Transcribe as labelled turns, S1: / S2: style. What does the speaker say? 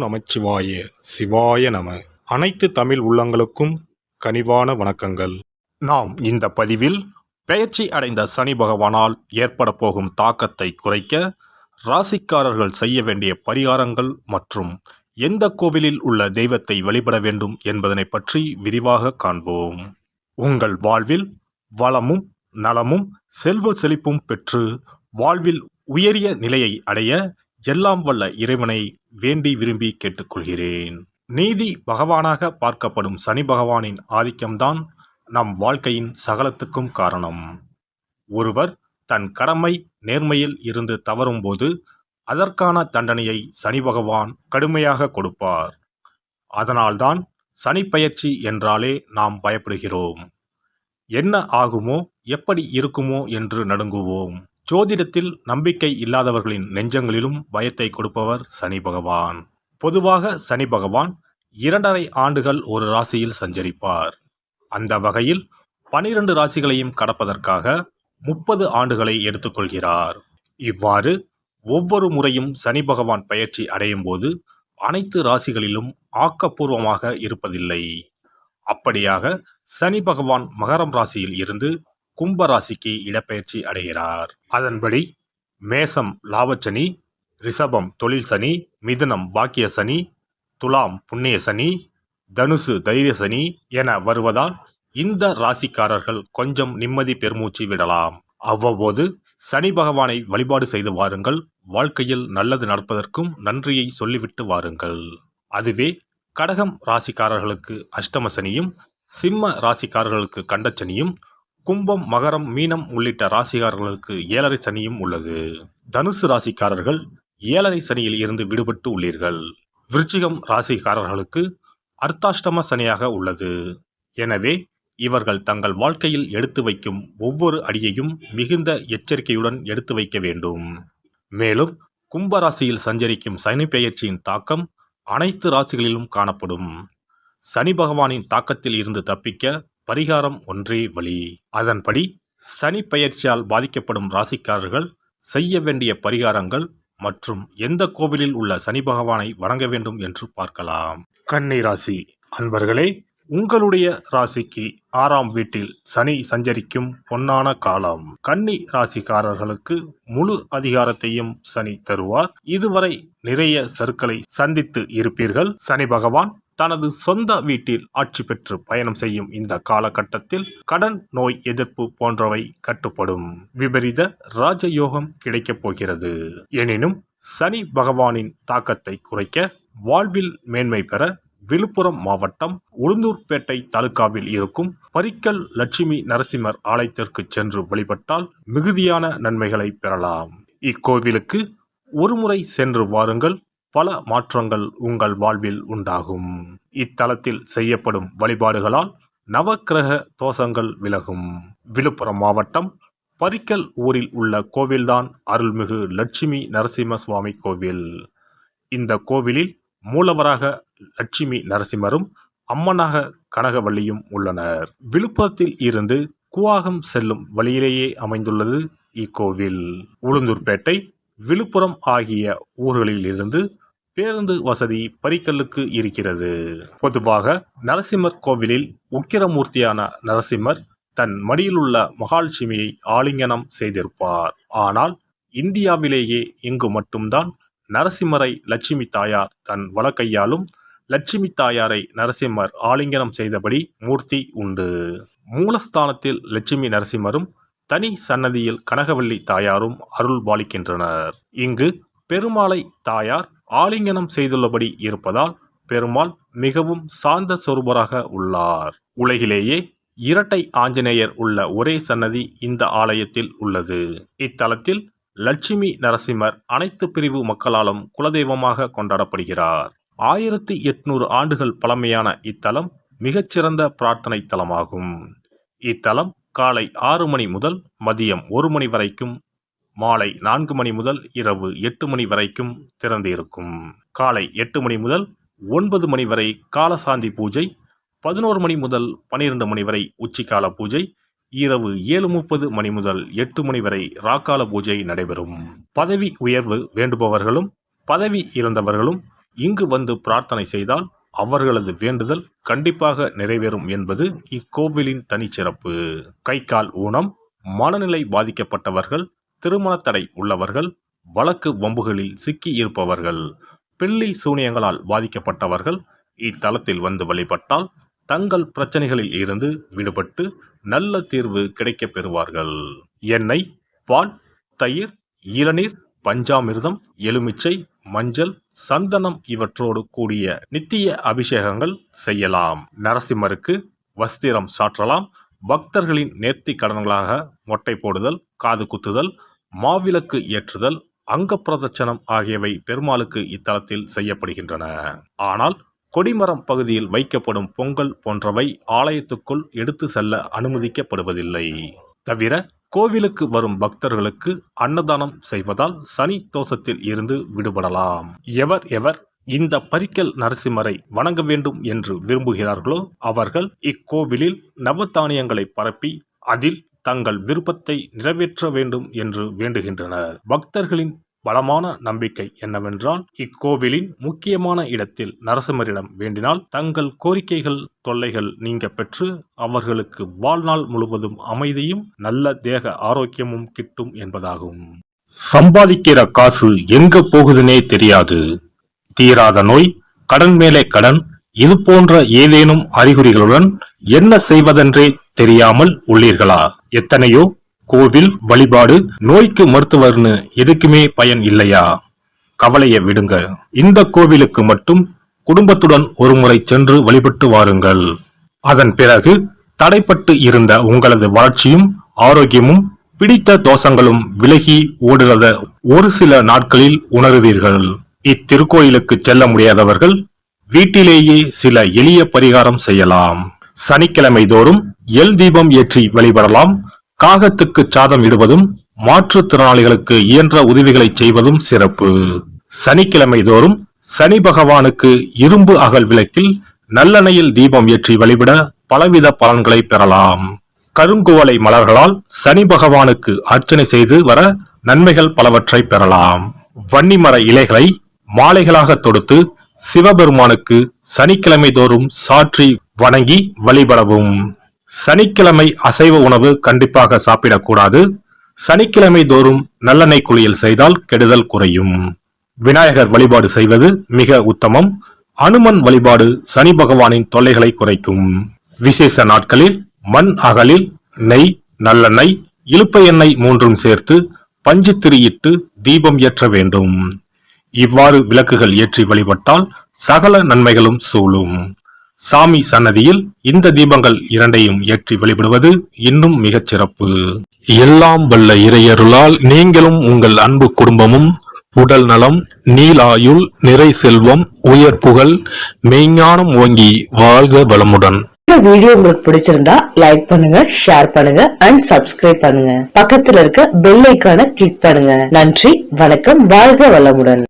S1: நமச்சிவாய சிவாய நம. அனைத்து தமிழ் உள்ளங்களுக்கும் கனிவான வணக்கங்கள். நாம் இந்த பதிவில் பெயர்ச்சி அடைந்த சனி பகவானால் ஏற்பட போகும் தாக்கத்தை குறைக்க ராசிக்காரர்கள் செய்ய வேண்டிய பரிகாரங்கள் மற்றும் எந்த கோவிலில் உள்ள தெய்வத்தை வழிபட வேண்டும் என்பதனை பற்றி விரிவாக காண்போம். உங்கள் வாழ்வில் வளமும் நலமும் செல்வ செழிப்பும் பெற்று வாழ்வில் உயரிய நிலையை அடைய எல்லாம் வல்ல இறைவனை வேண்டி விரும்பி கேட்டுக்கொள்கிறேன். நீதி பகவானாக பார்க்கப்படும் சனி பகவானின் ஆதிக்கம்தான் நம் வாழ்க்கையின் சகலத்துக்கும் காரணம். ஒருவர் தன் கடமை நேர்மையில் இருந்து தவறும்போது அதற்கான தண்டனையை சனி பகவான் கடுமையாக கொடுப்பார். அதனால்தான் சனி பெயர்ச்சி என்றாலே நாம் பயப்படுகிறோம். என்ன ஆகுமோ எப்படி இருக்குமோ என்று நடுங்குவோம். ஜோதிடத்தில் நம்பிக்கை இல்லாதவர்களின் நெஞ்சங்களிலும் பயத்தை கொடுப்பவர் சனி பகவான். பொதுவாக சனி பகவான் 2.5 ஆண்டுகள் ஒரு ராசியில் சஞ்சரிப்பார். அந்த வகையில் 12 ராசிகளையும் கடப்பதற்காக 30 ஆண்டுகளை எடுத்துக்கொள்கிறார். இவ்வாறு ஒவ்வொரு முறையும் சனி பகவான் பெயர்ச்சி அடையும் போது அனைத்து ராசிகளிலும் ஆக்கப்பூர்வமாக இருப்பதில்லை. அப்படியாக சனி பகவான் மகரம் ராசியில் இருந்து கும்ப ராசிக்கு இடப்பெயர்ச்சி அடைகிறார். அதன்படி மேசம் லாபச்சனி, ரிஷபம் தொழில் சனி, மிதுனம் பாக்கிய சனி, துலாம் புண்ணிய சனி, தனுசு தைரிய சனி என வருவதால் இந்த ராசிக்காரர்கள் கொஞ்சம் நிம்மதி பெருமூச்சு விடலாம். அவ்வப்போது சனி பகவானை வழிபாடு செய்து வாருங்கள். வாழ்க்கையில் நல்லது நடப்பதற்கும் நன்றியை சொல்லிவிட்டு வாருங்கள். அதுவே கடகம் ராசிக்காரர்களுக்கு அஷ்டம சனியும், சிம்ம ராசிக்காரர்களுக்கு கண்டச்சனியும், கும்பம் மகரம் மீனம் உள்ளிட்ட ராசிக்காரர்களுக்கு 7.5 சனியும் உள்ளது. தனுசு ராசிக்காரர்கள் 7.5 சனியில் இருந்து விடுபட்டு உள்ளீர்கள். விருச்சிகம் ராசிக்காரர்களுக்கு அர்த்தாஷ்டம சனியாக உள்ளது. எனவே இவர்கள் தங்கள் வாழ்க்கையில் எடுத்து வைக்கும் ஒவ்வொரு அடியையும் மிகுந்த எச்சரிக்கையுடன் எடுத்து வைக்க வேண்டும். மேலும் கும்பராசியில் சஞ்சரிக்கும் சனி பெயர்ச்சியின் தாக்கம் அனைத்து ராசிகளிலும் காணப்படும். சனி பகவானின் தாக்கத்தில் இருந்து தப்பிக்க பரிகாரம் ஒன்றே வழி. அதன்படி சனி பெயர்ச்சியால் பாதிக்கப்படும் ராசிக்காரர்கள் செய்ய வேண்டிய பரிகாரங்கள் மற்றும் எந்த கோவிலில் உள்ள சனி பகவானை வணங்க வேண்டும் என்று பார்க்கலாம். கன்னி ராசி அன்பர்களே, உங்களுடைய ராசிக்கு 6ஆம் வீட்டில் சனி சஞ்சரிக்கும் பொன்னான காலம். கன்னி ராசிக்காரர்களுக்கு முழு அதிகாரத்தையும் சனி தருவார். இதுவரை நிறைய சறுக்களை சந்தித்து இருப்பீர்கள். சனி பகவான் தனது சொந்த வீட்டில் ஆட்சி பெற்று பயணம் செய்யும் இந்த காலகட்டத்தில் கடன், நோய் எதிர்ப்பு போன்றவை கட்டுப்படும். விபரீத ராஜயோகம் கிடைக்கப் போகிறது. எனினும் சனி பகவானின் தாக்கத்தை குறைக்க வாழ்வில் மேன்மை பெற விழுப்புரம் மாவட்டம் உளுந்தூர்பேட்டை தாலுகாவில் இருக்கும் பரிக்கல் லட்சுமி நரசிம்மர் ஆலயத்திற்கு சென்று வழிபட்டால் மிகுதியான நன்மைகளை பெறலாம். இக்கோவிலுக்கு ஒருமுறை சென்று வாருங்கள். பல மாற்றங்கள் உங்கள் வாழ்வில் உண்டாகும். இத்தலத்தில் செய்யப்படும் வழிபாடுகளால் நவக்கிரக தோஷங்கள் விலகும். விழுப்புரம் மாவட்டம் பரிக்கல் ஊரில் உள்ள கோவில்தான் அருள்மிகு லட்சுமி நரசிம்ம சுவாமி கோவில். இந்த கோவிலில் மூலவராக லட்சுமி நரசிம்மரும் அம்மனாக கனகவள்ளியும் உள்ளனர். விழுப்புரத்தில் இருந்து கூவாகம் செல்லும் வழியிலேயே அமைந்துள்ளது இக்கோவில். உளுந்தூர்பேட்டை, விழுப்புரம் ஆகிய ஊர்களில் இருந்து பேருந்து வசதி பரிக்கல்லுக்கு இருக்கிறது. பொதுவாக நரசிம்மர் கோவிலில் உக்கிரமூர்த்தியான நரசிம்மர் தன் மடியிலுள்ள மகாலட்சுமியை ஆலிங்கனம் செய்திருப்பார். ஆனால் இந்தியாவிலேயே இங்கு மட்டும்தான் நரசிம்மரை லட்சுமி தாயார் தன் வலக்கையாலும், லட்சுமி தாயாரை நரசிம்மர் ஆலிங்கனம் செய்தபடி மூர்த்தி உண்டு. மூலஸ்தானத்தில் லட்சுமி நரசிம்மரும் தனி சன்னதியில் கனகவள்ளி தாயாரும் அருள் பாலிக்கின்றனர். இங்கு பெருமாளை தாயார் ஆலிங்கனம் செய்துள்ளபடி இருப்பதால் பெருமாள் மிகவும் சாந்த சொரூபராக உள்ளார். உலகிலேயே 2 ஆஞ்சநேயர் உள்ள ஒரே சன்னதி இந்த ஆலயத்தில் உள்ளது. இத்தலத்தில் லட்சுமி நரசிம்மர் அனைத்து பிரிவு மக்களாலும் குலதெய்வமாக கொண்டாடப்படுகிறார். 1800 ஆண்டுகள் பழமையான இத்தலம் மிகச்சிறந்த பிரார்த்தனை தலமாகும். இத்தலம் காலை 6 மணி முதல் மதியம் 1 மணி வரைக்கும், மாலை 4 மணி முதல் இரவு 8 மணி வரைக்கும் திறந்து இருக்கும். காலை 8 மணி முதல் 9 மணி வரை காலசாந்தி பூஜை, 11 மணி முதல் 12 மணி வரை உச்சிக்கால பூஜை, இரவு 7:30 மணி முதல் 8 மணி வரை ராக்கால பூஜை நடைபெறும். பதவி உயர்வு வேண்டுபவர்களும் பதவி இழந்தவர்களும் இங்கு வந்து பிரார்த்தனை செய்தால் அவர்களது வேண்டுதல் கண்டிப்பாக நிறைவேறும் என்பது இக்கோவிலின் தனிச்சிறப்பு. கை கால் ஊனம், மனநிலை பாதிக்கப்பட்டவர்கள், திருமண தடை உள்ளவர்கள், வழக்கு வம்புகளில் சிக்கி இருப்பவர்கள், பில்லி சூனியங்களால் பாதிக்கப்பட்டவர்கள் இத்தலத்தில் வந்து வழிபட்டால் தங்கள் பிரச்சனைகளில் இருந்து விடுபட்டு நல்ல தீர்வு கிடைக்கப் பெறுவார்கள். எண்ணெய், பால், தயிர், இளநீர், பஞ்சாமிர்தம், எலுமிச்சை, மஞ்சள், சந்தனம் இவற்றோடு கூடிய நித்திய அபிஷேகங்கள் செய்யலாம். நரசிம்மருக்கு வஸ்திரம் சாற்றலாம். பக்தர்களின் நேர்த்தி கடன்களாக மொட்டை போடுதல், காது குத்துதல், மாவிளக்கு ஏற்றுதல், அங்க பிரதட்சணம் ஆகியவை பெருமாளுக்கு இத்தலத்தில் செய்யப்படுகின்றன. ஆனால் கொடிமரம் பகுதியில் வைக்கப்படும் பொங்கல் போன்றவை ஆலயத்துக்குள் எடுத்து செல்ல அனுமதிக்கப்படுவதில்லை. தவிர கோவிலுக்கு வரும் பக்தர்களுக்கு அன்னதானம் செய்வதால் சனி தோஷத்தில் இருந்து விடுபடலாம். எவர் இந்த பரிக்கல் நரசிம்மரை வணங்க வேண்டும் என்று விரும்புகிறார்களோ அவர்கள் இக்கோவிலில் நவதானியங்களை பரப்பி அதில் தங்கள் விருப்பத்தை நிறைவேற்ற வேண்டும் என்று வேண்டுகின்றனர். பக்தர்களின் பலமான நம்பிக்கை என்னவென்றால் இக்கோவிலின் முக்கியமான இடத்தில் நரசிம்மரிடம் வேண்டினால் தங்கள் கோரிக்கைகள் தொல்லைகள் நீங்க பெற்று அவர்களுக்கு வாழ்நாள் முழுவதும் அமைதியும் நல்ல தேக ஆரோக்கியமும் கிட்டும் என்பதாகும். சம்பாதிக்கிற காசு எங்க போகுதுன்னே தெரியாது. தீராத நோய், கடன் மேலே கடன், இது போன்ற ஏதேனும் அறிகுறிகளுடன் என்ன செய்வதென்றே தெரியாமல் உள்ளீர்களா? எத்தனையோ கோவில் வழிபாடு, நோய்க்கு மருத்துவர்னு எதுக்குமே பயன் இல்லையா? கவலையை விடுங்க. இந்த கோவிலுக்கு மட்டும் குடும்பத்துடன் ஒருமுறை சென்று வழிபட்டு வாருங்கள். அதன் பிறகு தடைப்பட்டு இருந்த உங்களது வளர்ச்சியும் ஆரோக்கியமும் பிடித்த தோஷங்களும் விலகி ஓடுறத ஒரு சில நாட்களில் உணருவீர்கள். இத்திருக்கோயிலுக்கு செல்ல முடியாதவர்கள் வீட்டிலேயே சில எளிய பரிகாரம் செய்யலாம். சனிக்கிழமை தோறும் எல் தீபம் ஏற்றி வழிபடலாம். காகத்துக்கு சாதம் இடுவதும் மாற்றுத்திறனாளிகளுக்கு இயன்ற உதவிகளை செய்வதும் சிறப்பு. சனிக்கிழமை தோறும் சனி பகவானுக்கு இரும்பு அகல் விளக்கில் நல்லெண்ணெயில் தீபம் ஏற்றி வழிபட பலவித பலன்களை பெறலாம். கருங்குவளை மலர்களால் சனி பகவானுக்கு அர்ச்சனை செய்து வர நன்மைகள் பலவற்றை பெறலாம். வன்னிமர இலைகளை மாலைகளாக தொடுத்து சிவபெருமானுக்கு சனிக்கிழமை தோறும் சாற்றி வணங்கி வழிபடவும். சனிக்கிழமை அசைவ உணவு கண்டிப்பாக சாப்பிடக்கூடாது. சனிக்கிழமை தோறும் நல்லெண்ணெய் குளியல் செய்தால் கெடுதல் குறையும். விநாயகர் வழிபாடு செய்வது மிக உத்தமம். அனுமன் வழிபாடு சனி பகவானின் தொல்லைகளை குறைக்கும். விசேஷ நாட்களில் மண் அகலில் நெய், நல்லெண்ணெய், இலுப்பை எண்ணெய் மூன்றும் சேர்த்து பஞ்சு திரியிட்டு தீபம் ஏற்ற வேண்டும். இவ்வாறு விளக்குகள் ஏற்றி வழிபட்டால் சகல நன்மைகளும் சூழும். சாமி சன்னதியில் இந்த தீபங்கள் இரண்டையும் ஏற்றி வழிபடுவது இன்னும் மிகச் சிறப்பு. எல்லாம் வல்ல இறையருளால் நீங்களும் உங்கள் அன்பு குடும்பமும் உடல் நலம், நீலாயுள், நிறை செல்வம், உயர் புகழ், மெய்ஞானம் ஓங்கி வாழ்க வளமுடன்.
S2: இந்த வீடியோ உங்களுக்கு பிடிச்சிருந்தா லைக் பண்ணுங்க, ஷேர் பண்ணுங்க அண்ட் சப்ஸ்கிரைப் பண்ணுங்க. பக்கத்துல இருக்க பெல் ஐகானை கிளிக் பண்ணுங்க. நன்றி, வணக்கம், வாழ்க வளமுடன்.